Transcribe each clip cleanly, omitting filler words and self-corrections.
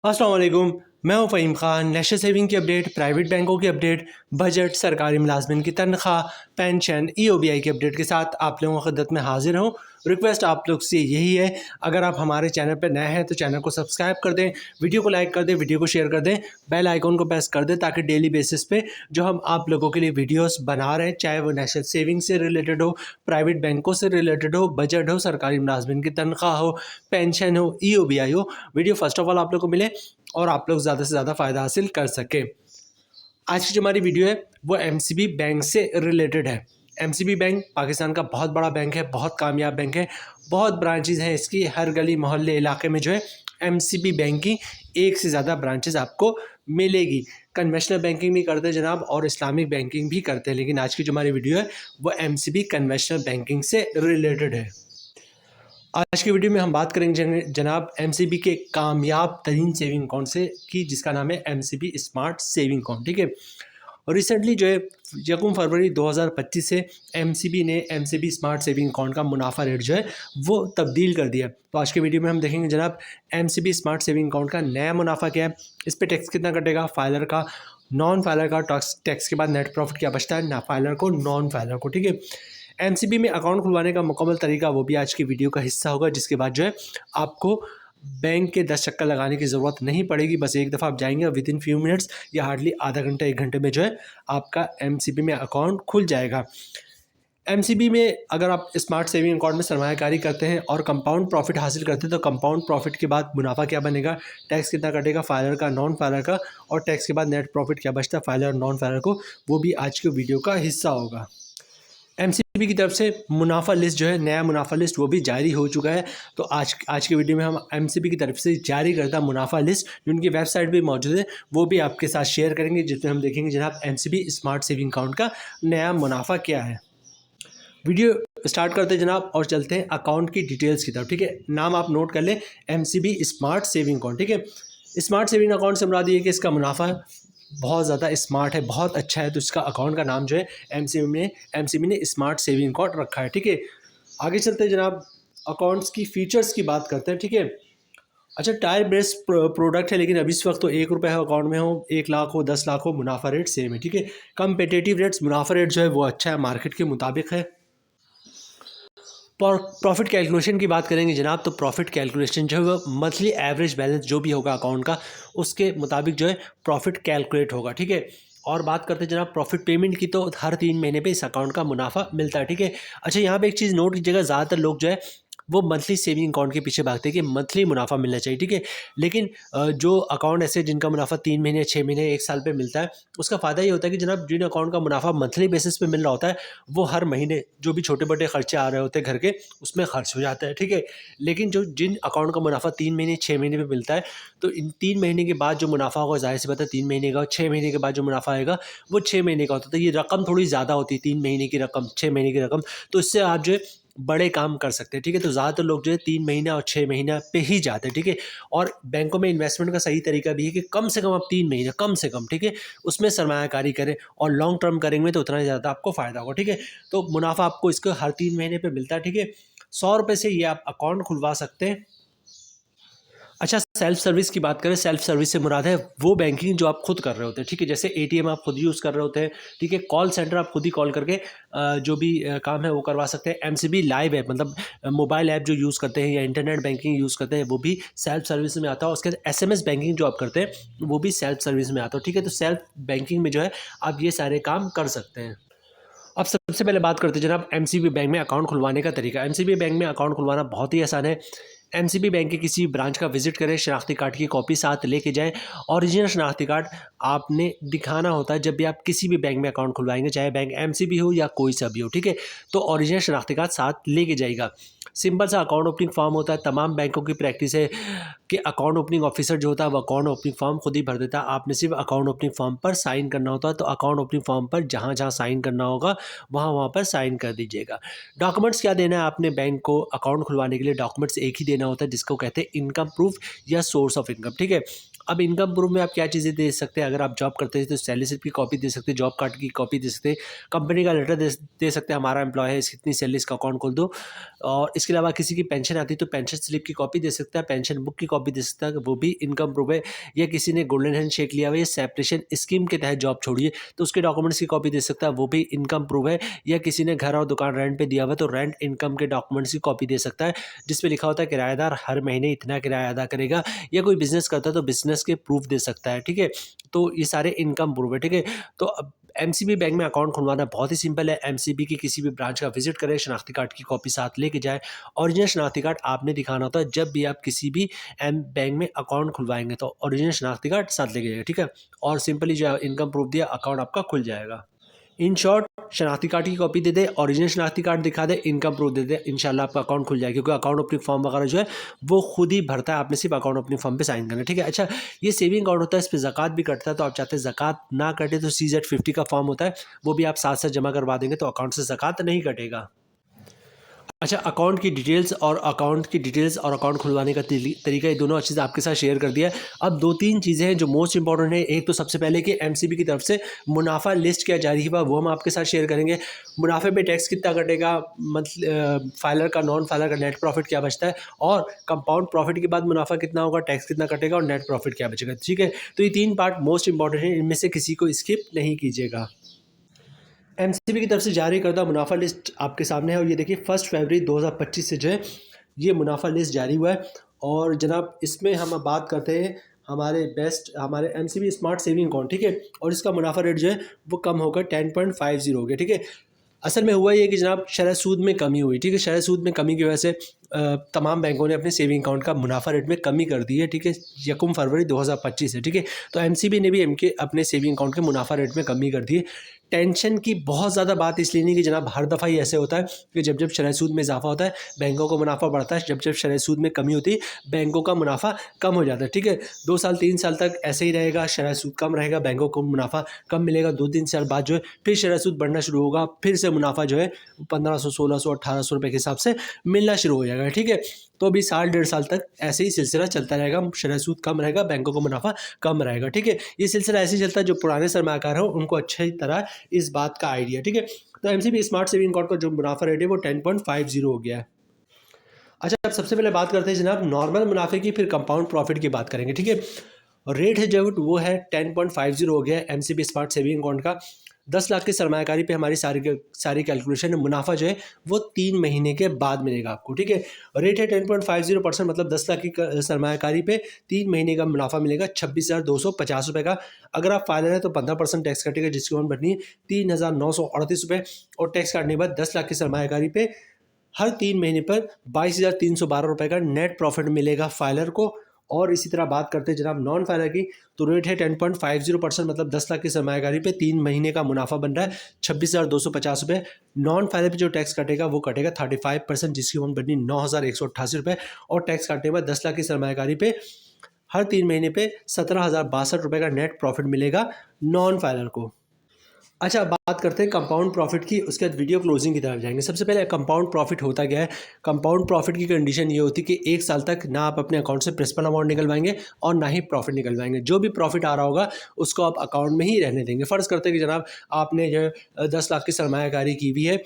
अस्सलाम वालेकुम। मैं हूं फ़हीम ख़ान। नेशनल सेविंग की अपडेट, प्राइवेट बैंकों की अपडेट, बजट, सरकारी मुलाजमिन की तनख्वाह, पेंशन, EOBI की अपडेट के साथ आप लोगों की खिदमत में हाजिर हूं। रिक्वेस्ट आप लोग से यही है, अगर आप हमारे चैनल पर नए हैं तो चैनल को सब्सक्राइब कर दें, वीडियो को लाइक कर दें, वीडियो को शेयर कर दें, बेल आइकॉन को प्रेस कर दें ताकि डेली बेसिस पे जो हम आप लोगों के लिए वीडियोस बना रहे हैं, चाहे वो नेशनल सेविंग से रिलेटेड हो, प्राइवेट बैंकों से रिलेटेड हो, बजट हो, सरकारी मुलाजमिन की तनख्वाह हो, पेंशन हो, EOBI हो, वीडियो फर्स्ट ऑफ ऑल आप लोग को मिले और आप लोग ज़्यादा से ज़्यादा फ़ायदा हासिल कर सकें। आज की जो हमारी वीडियो है वो MCB बैंक से रिलेटेड है। MCB बैंक पाकिस्तान का बहुत बड़ा बैंक है, बहुत कामयाब बैंक है, बहुत ब्रांचेज़ हैं इसकी, हर गली मोहल्ले इलाके में जो है MCB बैंक की एक से ज़्यादा ब्रांचेज़ आपको मिलेगी। कन्वेंशनल बैंकिंग भी करते हैं जनाब और इस्लामिक बैंकिंग भी करते हैं, लेकिन आज की जो हमारी वीडियो है वो MCB कन्वेंशनल बैंकिंग से रिलेटेड है। आज की वीडियो में हम बात करेंगे जनाब MCB के कामयाब तरीन सेविंग अकाउंट से की, जिसका नाम है MCB स्मार्ट सेविंग अकाउंट। ठीक है, और रिसेंटली जो है 1 फरवरी 2025 से MCB ने MCB स्मार्ट सेविंग अकाउंट का मुनाफा रेट जो है वो तब्दील कर दिया। तो आज के वीडियो में हम देखेंगे जनाब MCB स्मार्ट सेविंग अकाउंट का नया मुनाफा क्या है, इस पर टैक्स कितना कटेगा, फाइलर का, नॉन फाइलर का, टैक्स के बाद नेट प्रॉफिट क्या बचता है, ना फाइलर को, नॉन फाइलर को। ठीक है, MCB में अकाउंट खुलवाने का मुकम्मल तरीका वो भी आज की वीडियो का हिस्सा होगा, जिसके बाद जो है आपको बैंक के 10 चक्कर लगाने की ज़रूरत नहीं पड़ेगी। बस एक दफ़ा आप जाएंगे और विद इन फ्यू मिनट्स या हार्डली आधा घंटा 1 घंटे में जो है आपका MCB में अकाउंट खुल जाएगा। MCB में अगर आप स्मार्ट सेविंग अकाउंट में सरमायाकारी करते हैं और कंपाउंड प्रॉफिट हासिल करते हैं तो कंपाउंड प्रॉफिट के बाद मुनाफा क्या बनेगा, टैक्स कितना कटेगा, फाइलर का, नॉन फाइलर का, और टैक्स के बाद नेट प्रॉफिट क्या बचता है फाइलर और नॉन फाइलर को, वो भी आज के वीडियो का हिस्सा होगा। MCB की तरफ से मुनाफा लिस्ट जो है, नया मुनाफा लिस्ट वो भी जारी हो चुका है। तो आज की वीडियो में हम MCB की तरफ से जारी करता मुनाफा लिस्ट, जो उनकी वेबसाइट भी मौजूद है, वो भी आपके साथ शेयर करेंगे, जिसमें हम देखेंगे जनाब MCB स्मार्ट सेविंग अकाउंट का नया मुनाफा क्या है। वीडियो स्टार्ट करते हैं जनाब और चलते हैं अकाउंट की डिटेल्स की तरफ। ठीक है, नाम आप नोट कर लें, MCB स्मार्ट सेविंग अकाउंट। ठीक है, स्मार्ट सेविंग अकाउंट से मुराद ये है कि इसका मुनाफा बहुत ज़्यादा स्मार्ट है, बहुत अच्छा है, तो इसका अकाउंट का नाम जो है MCB ने स्मार्ट सेविंग अकाउंट रखा है। ठीक है, आगे चलते हैं जनाब, अकाउंट्स की फ़ीचर्स की बात करते हैं। ठीक है, अच्छा, टायर बेस्ड प्रोडक्ट है, लेकिन अभी इस वक्त तो 1 रुपये है अकाउंट में, हो 1 लाख हो 10 लाख हो, मुनाफा रेट सेम है। ठीक है, कम्पिटिटिव रेट्स, मुनाफा रेट जो है वो अच्छा है, मार्केट के मुताबिक है। प्रॉफिट कैलकुलेशन की बात करेंगे जनाब, तो प्रॉफिट कैलकुलेशन जो है वो मंथली एवरेज बैलेंस जो भी होगा अकाउंट का, उसके मुताबिक जो है प्रॉफिट कैलकुलेट होगा। ठीक है, और बात करते हैं जनाब प्रॉफिट पेमेंट की, तो हर 3 महीने पे इस अकाउंट का मुनाफा मिलता है। ठीक है, अच्छा, यहाँ पे एक चीज़ नोट कीजिएगा, ज़्यादातर लोग जो है वो मंथली सेविंग अकाउंट के पीछे भागते हैं कि मंथली मुनाफा मिलना चाहिए। ठीक है, लेकिन जो अकाउंट ऐसे जिनका मुनाफा 3 महीने, 6 महीने, 1 साल पे मिलता है, उसका फ़ायदा ये होता है कि जनाब जिन अकाउंट का मुनाफा मंथली बेसिस पे मिल रहा होता है, वो हर महीने जो भी छोटे बड़े खर्चे आ रहे होते हैं घर के, उसमें खर्च हो जाता है। ठीक है, लेकिन जो जिन अकाउंट का मुनाफा 3 महीने, 6 महीने पे मिलता है, तो इन 3 महीने के बाद जो मुनाफा होगा, ज़ाहिर सी बात है 3 महीने का, 6 महीने के बाद जो मुनाफा आएगा वो 6 महीने का होता है। तो ये रकम थोड़ी ज़्यादा होती है, 3 महीने की रकम, 6 महीने की रकम, तो इससे आप जो है बड़े काम कर सकते हैं। ठीक है, तो ज़्यादातर लोग जो है 3 महीना और 6 महीना पे ही जाते हैं। ठीक है, और बैंकों में इन्वेस्टमेंट का सही तरीका भी है कि कम से कम आप 3 महीने, कम से कम, ठीक है, उसमें सरमायाकारी करें, और लॉन्ग टर्म करेंगे तो उतना ज़्यादा आपको फ़ायदा होगा। ठीक है, तो मुनाफा आपको इसको हर 3 महीने पे मिलता है। ठीक है, 100 रुपये से ये आप अकाउंट खुलवा सकते हैं। अच्छा, सेल्फ सर्विस की बात करें, सेल्फ सर्विस से मुराद है वो बैंकिंग जो आप खुद कर रहे होते हैं। ठीक है, जैसे ATM आप खुद यूज़ कर रहे होते हैं। ठीक है, कॉल सेंटर आप खुद ही कॉल करके जो भी काम है वो करवा सकते हैं। MCB लाइव ऐप, मतलब मोबाइल ऐप जो यूज़ करते हैं या इंटरनेट बैंकिंग यूज़ करते हैं, वो भी सेल्फ सर्विस में आता है। उसके बाद SMS बैंकिंग जो आप करते हैं वो भी सेल्फ सर्विस में आता है। ठीक है, तो सेल्फ बैंकिंग में जो है आप ये सारे काम कर सकते हैं। अब सबसे पहले बात करते हैं जनाब MCB बैंक में अकाउंट खुलवाने का तरीका। MCB बैंक में अकाउंट खुलवाना बहुत ही आसान है। MCB बैंक के किसी ब्रांच का विजिट करें, शनाख्ती कार्ड की कॉपी साथ लेके जाएं। ओरिजिनल शनाख्ती कार्ड आपने दिखाना होता है जब भी आप किसी भी बैंक में अकाउंट खुलवाएंगे, चाहे बैंक MCB हो या कोई सा भी हो। ठीक है, तो ओरिजिनल शनाख्ती कार्ड साथ लेके जाइएगा। सिंपल सा अकाउंट ओपनिंग फॉर्म होता है, तमाम बैंकों की प्रैक्टिस है कि अकाउंट ओपनिंग ऑफिसर जो होता है वो अकाउंट ओपनिंग फॉर्म खुद ही भर देता है। आपने सिर्फ अकाउंट ओपनिंग फॉर्म पर साइन करना होता है, तो अकाउंट ओपनिंग फॉर्म पर जहाँ जहाँ साइन करना होगा वहाँ वहाँ पर साइन कर दीजिएगा। डॉक्यूमेंट्स क्या देना है आपने बैंक को अकाउंट खुलवाने के लिए? डॉक्यूमेंट्स एक ही देना होता है, जिसको कहते हैं इनकम प्रूफ या सोर्स ऑफ इनकम। ठीक है, अब इनकम प्रूफ में आप क्या चीज़ें दे सकते हैं, अगर आप जॉब करते हैं तो सैलरी स्लिप की कॉपी दे सकते हैं, जॉब कार्ड की कॉपी दे सकते हैं, कंपनी का लेटर दे सकते हैं, हमारा एम्प्लॉय है, इतनी सैलरी इसका अकाउंट खोल दो। और इसके अलावा किसी की पेंशन आती है तो पेंशन स्लिप की कॉपी दे सकता है, पेंशन बुक की कॉपी दे सकता है, वो भी इनकम प्रूफ है। या किसी ने गोल्डन हैंड शेक लिया हुआ है, सेपरेशन स्कीम के तहत जॉब छोड़िए तो उसके डॉक्यूमेंट्स की कॉपी दे सकता है, वो भी इनकम प्रूफ है। या किसी ने घर और दुकान रेंट पे दिया हुआ है तो रेंट इनकम के डॉक्यूमेंट्स की कॉपी दे सकता है, जिसमें लिखा होता है किराएदार हर महीने इतना किराया अदा करेगा। या कोई बिजनेस करता है तो बिजनेस के प्रूफ दे सकता है, ठीक है। तो ये सारे इनकम प्रूफ है, ठीक है। तो अब एमसीबी बैंक में अकाउंट खुलवाना बहुत ही सिंपल है। एमसीबी की किसी भी ब्रांच का विजिट करें, शनाख्ती कार्ड की कॉपी साथ लेके जाए। ओरिजिनल शनाख्ती कार्ड आपने दिखाना होता है जब भी आप किसी भी एम बैंक में अकाउंट खुलवाएंगे, तो ओरिजिनल शनाख्ती कार्ड साथ लेके जाइए, ठीक है। और सिंपली जो इनकम प्रूफ दिया, अकाउंट आपका खुल जाएगा। इन शॉर्ट, शनाख्ती कार्ड की कॉपी दे दे, ओरिजिनल शनाख्ती कार्ड दिखा दे, इनकम प्रूफ दे दे, इंशाल्लाह आपका अकाउंट खुल जाएगा। क्योंकि अकाउंट ओपनिंग फॉर्म वगैरह जो है वो खुद ही भरता है, आपने सिर्फ अकाउंट ओपनिंग फॉर्म पे साइन करना है, ठीक है। अच्छा, ये सेविंग अकाउंट होता है, इस पर ज़कात भी कटता है, तो आप चाहते हैं ज़कात ना कटे तो CZ50 का फॉर्म होता है, वो भी आप साथ साथ जमा करवा देंगे तो अकाउंट से ज़कात नहीं कटेगा। अच्छा, अकाउंट और खुलवाने का तरीका, ये दोनों चीज़ें आपके साथ शेयर कर दिया है। अब 2-3 चीज़ें हैं जो मोस्ट इंपॉर्टेंट है। एक तो सबसे पहले कि एमसीबी की तरफ से मुनाफा लिस्ट क्या जारी हुआ, वो हम आपके साथ शेयर करेंगे। मुनाफे पे टैक्स कितना कटेगा, फाइलर का, नॉन फाइलर का नेट प्रॉफिट क्या बचता है, और कंपाउंड प्रॉफिट के बाद मुनाफा कितना होगा, टैक्स कितना कटेगा और नेट प्रॉफिट क्या बचेगा, ठीक है। तो ये 3 पार्ट मोस्ट इंपॉर्टेंट है, इनमें से किसी को स्किप नहीं कीजिएगा। एमसीबी की तरफ से जारी करदा मुनाफा लिस्ट आपके सामने है, और ये देखिए 1 फरवरी 2025 से जो है ये मुनाफा लिस्ट जारी हुआ है। और जनाब इसमें हम अब बात करते हैं हमारे एमसीबी स्मार्ट सेविंग अकाउंट, ठीक है। और इसका मुनाफा रेट जो है वो कम होकर 10.50 हो गया, ठीक है। असल में हुआ ये कि जनाब शरह सूद में कमी हुई, ठीक है। शरह सूद में कमी की वजह से तमाम बैंकों ने अपने सेविंग अकाउंट का मुनाफा रेट में कमी कर दी है, ठीक है। 1 फरवरी 2025 से, ठीक है। तो एमसीबी ने भी इनके अपने सेविंग अकाउंट के मुनाफा रेट में कमी कर दी है। टेंशन की बहुत ज़्यादा बात इसलिए नहीं कि जनाब हर दफ़ा ही ऐसे होता है कि जब जब शरह सूद में इजाफा होता है बैंकों का मुनाफा बढ़ता है, जब जब शरह सूद में कमी होती है बैंकों का मुनाफा कम हो जाता है, ठीक है। 2 साल 3 साल तक ऐसे ही रहेगा, शरह सूद कम रहेगा, बैंकों को मुनाफा कम मिलेगा। 2-3 साल बाद जो है फिर शरह सूद बढ़ना शुरू होगा, फिर से मुनाफा जो है 1500, 1600, 1800 रुपये के हिसाब से मिलना शुरू हो जाएगा, ठीक है। तो अभी 1.5 साल तक ऐसे ही सिलसिला चलता रहेगा, शरह सूद कम रहेगा, बैंकों का मुनाफा कम रहेगा, ठीक है। ये सिलसिला ऐसे ही चलता है, जो पुराने सरमाकार हो उनको अच्छी तरह इस बात का आइडिया, ठीक है। तो एमसीबी स्मार्ट सेविंग अकाउंट का जो मुनाफा रेट है वो 10.50 हो गया है। अच्छा, अब सबसे पहले बात करते हैं जनाब नॉर्मल मुनाफे की, फिर कंपाउंड प्रॉफिट की बात करेंगे, ठीक है। रेट है जो वो है 10.50 हो गया है एमसीबी स्मार्ट सेविंग अकाउंट का। 10 लाख की सरमायाकारी पे हमारी सारी कैलकुलेशन है। मुनाफा जो है वो 3 महीने के बाद मिलेगा आपको, ठीक है। रेट है 10.50%, मतलब 10 लाख की सरमायाकारी पे 3 महीने का मुनाफा मिलेगा 26,250 रुपये का। अगर आप फाइलर है तो 15% टैक्स कटेगा, जिसकी अमाउंट बननी है 3,938 रुपये। और टैक्स काटने के बाद 10 लाख की सरमायाकारी पे हर 3 महीने पर 22,312 रुपये का नेट प्रॉफिट मिलेगा फाइलर को। और इसी तरह बात करते हैं जनाब नॉन फाइलर की, तो रेट है 10.50%, मतलब 10 लाख की सरमायाकारी पे 3 महीने का मुनाफा बन रहा है 26,250 रुपये। नॉन फाइलर पे जो टैक्स कटेगा वो कटेगा 35%, जिसकी अमाउंट बनी 9,188 रुपये। और टैक्स काटने के बाद 10 लाख की सरमायाकारी पे हर 3 महीने पे 17,062 रुपये का नेट प्रॉफिट मिलेगा नॉन फाइलर को। अच्छा, अब बात करते हैं कंपाउंड प्रॉफिट की, उसके बाद वीडियो क्लोजिंग की तरफ जाएंगे। सबसे पहले कंपाउंड प्रॉफिट होता क्या है। कंपाउंड प्रॉफिट की कंडीशन ये होती है कि 1 साल तक ना आप अपने अकाउंट से प्रिंसिपल अमाउंट निकलवाएंगे और ना ही प्रॉफिट निकलवाएंगे। जो भी प्रॉफिट आ रहा होगा उसको आप अकाउंट में ही रहने देंगे। फ़र्ज़ करते हैं कि जनाब आपने जो 10 लाख की सरमायाकारी की हुई है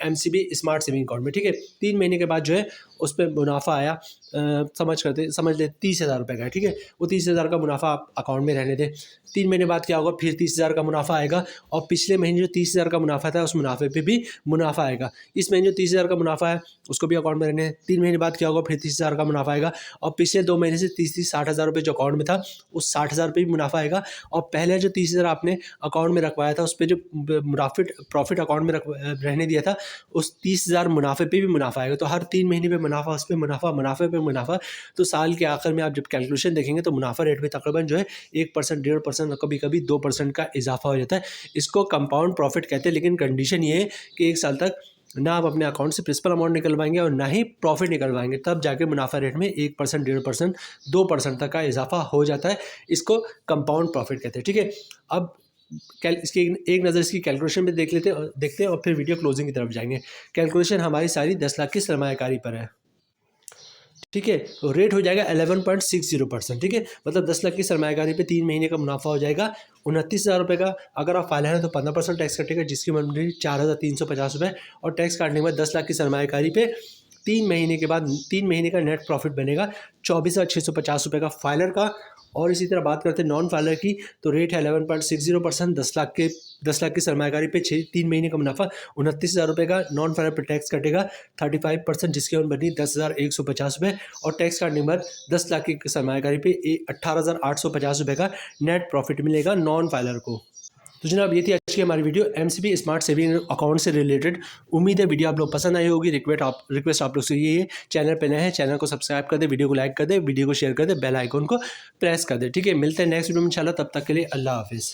एमसीबी स्मार्ट सेविंग अकाउंट में, ठीक है। 3 महीने के बाद जो है उस पर मुनाफा आया, समझ ले 30,000 रुपये का है, ठीक है। वो 30,000 का मुनाफा आप अकाउंट में रहने दें। 3 महीने बाद क्या होगा, फिर 30,000 का मुनाफा आएगा, और पिछले महीने जो 30,000 का मुनाफा था उस मुनाफे पे भी मुनाफा आएगा। इस महीने जो 30,000 का मुनाफा है उसको भी अकाउंट में रहने दें। 3 महीने बाद क्या होगा, फिर 30,000 का मुनाफा आएगा, और पिछले 2 महीने से 30-60,000 रुपये जो अकाउंट में था उस 60,000 रुपये भी मुनाफा आएगा। और पहले जो 30,000 आपने अकाउंट में रखवाया था उस पर जो प्रॉफिट अकाउंट में रहने दिया था उस 30,000 मुनाफे पे भी मुनाफा आएगा। तो हर 3 महीने पे मुनाफा, उस पर मुनाफा, मुनाफे पे मुनाफा। तो साल के आखिर में आप जब कैलकुलेशन देखेंगे तो मुनाफा रेट में तकरीबन जो है 1%, 1.5% और कभी कभी 2% का इजाफा हो जाता है। इसको कंपाउंड प्रॉफिट कहते हैं। लेकिन कंडीशन ये है कि 1 साल तक ना आप अपने अकाउंट से प्रिंसिपल अमाउंट निकलवाएंगे और ना ही प्रॉफिट निकलवाएंगे, तब जाके मुनाफा रेट में 1%, 1.5%, 2% तक का इजाफा हो जाता है। इसको कंपाउंड प्रॉफिट कहते हैं, ठीक है। अब इसकी एक नज़र इसकी कैलकुलेशन में देखते हैं और फिर वीडियो क्लोजिंग की तरफ जाएंगे। कैलकुलेशन हमारी सारी 10 लाख की सरमायाकारी पर है। ठीक है, तो रेट हो जाएगा 11.60%। ठीक है, मतलब 10 लाख की सरमायाकारी पे 3 महीने का मुनाफा हो जाएगा 29,000 रुपये का। अगर आप फाइल हैं तो 15% टैक्स कटेगा, जिसकी मंथली 4,350 रुपये, और टैक्स काटने के बाद 10 लाख की सरमायाकारी पे 3 महीने के बाद 3 महीने का नेट प्रॉफिट बनेगा 24,650 रुपये का फाइलर का। और इसी तरह बात करते हैं नॉन फाइलर की, तो रेट है 11.60%। 10 लाख की सरमायाकारी पे 3 महीने का मुनाफा 29,000 रुपये का। नॉन फाइलर पे टैक्स कटेगा 35%, जिसकी उम्र बनी 10,150 रुपये, और टैक्स काटने के बाद 10 लाख की सरमायाकारी पे 18,850 रुपये का नेट प्रॉफिट मिलेगा नॉन फाइलर को। तो जनाब, ये थी आज की हमारी video MCB smart saving account से रिलेटेड। उम्मीद है वीडियो आप लोग पसंद आई होगी। रिक्वेस्ट आप लोग से ये है, चैनल पे नए हैं चैनल को सब्सक्राइब कर दे, वीडियो को लाइक कर दे, वीडियो को शेयर कर दे, बेल आइकन को प्रेस कर दे। ठीक है, मिलते हैं नेक्स्ट वीडियो में इंशाल्लाह। तब तक के लिए अल्लाह हाफिज़।